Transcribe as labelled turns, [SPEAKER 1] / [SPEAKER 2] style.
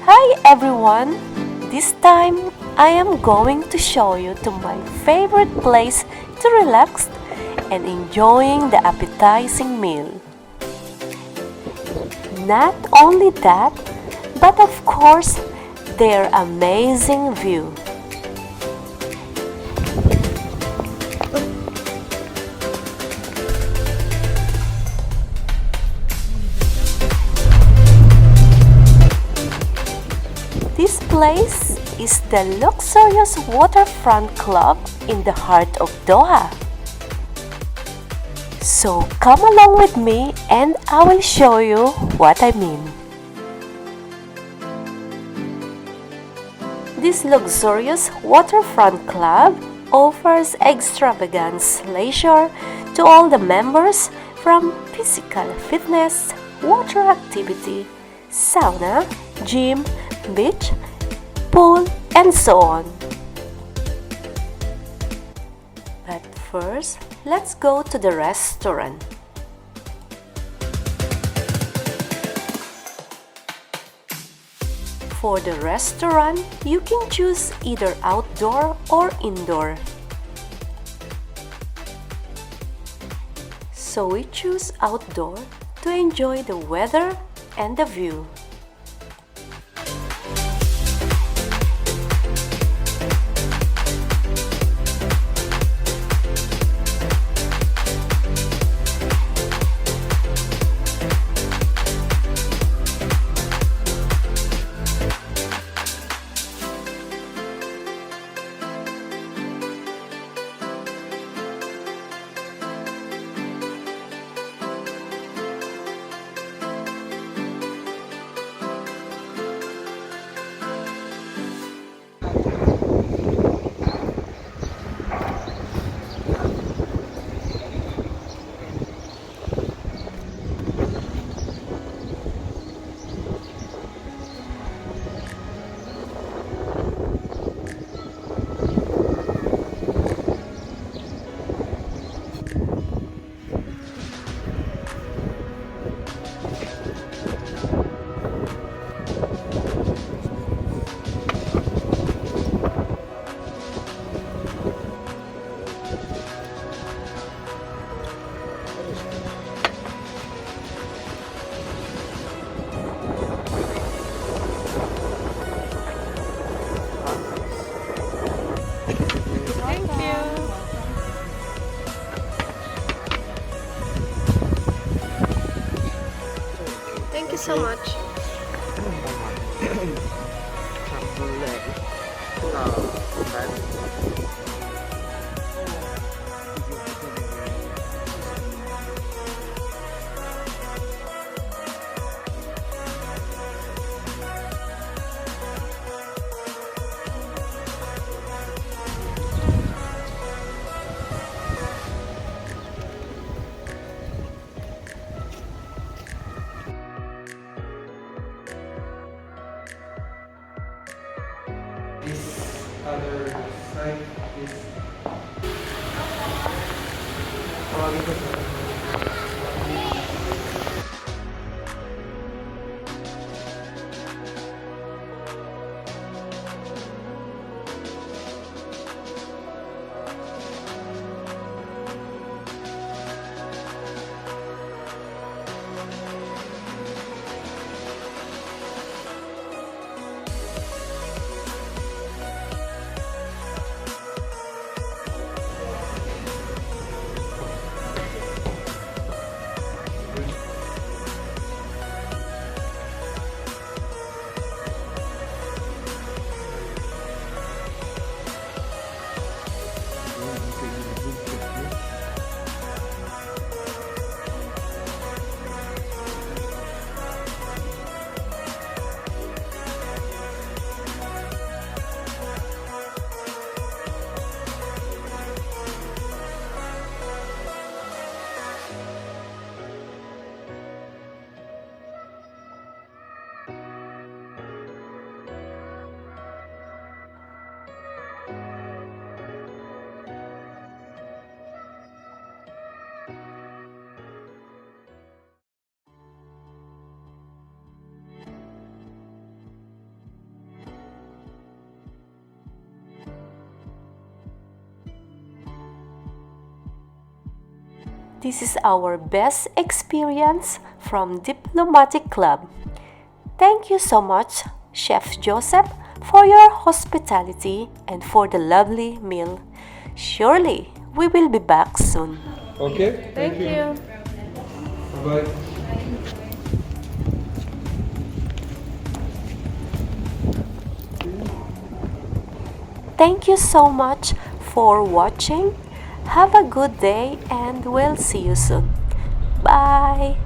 [SPEAKER 1] Hi everyone! This time I am going to show you to my favorite place to relax and enjoying the appetizing meal. Not only that, but of course their amazing view. This place is the luxurious Waterfront Club in the heart of Doha. So come along with me and I will show you what I mean. This luxurious Waterfront Club offers extravagant leisure to all the members, from physical fitness, water activity, sauna, gym, beach, pool, and so on. But first, let's go to the restaurant. For the restaurant, you can choose either outdoor or indoor. So we choose outdoor to enjoy the weather and the view.
[SPEAKER 2] Thank you so much.
[SPEAKER 3] This other side is
[SPEAKER 1] This is our best experience from Diplomatic Club. Thank you so much, Chef Joseph, for your hospitality and for the lovely meal. Surely we will be back soon.
[SPEAKER 3] Okay?
[SPEAKER 2] Thank you.
[SPEAKER 3] Bye.
[SPEAKER 1] Thank you so much for watching. Have a good day and we'll see you soon. Bye.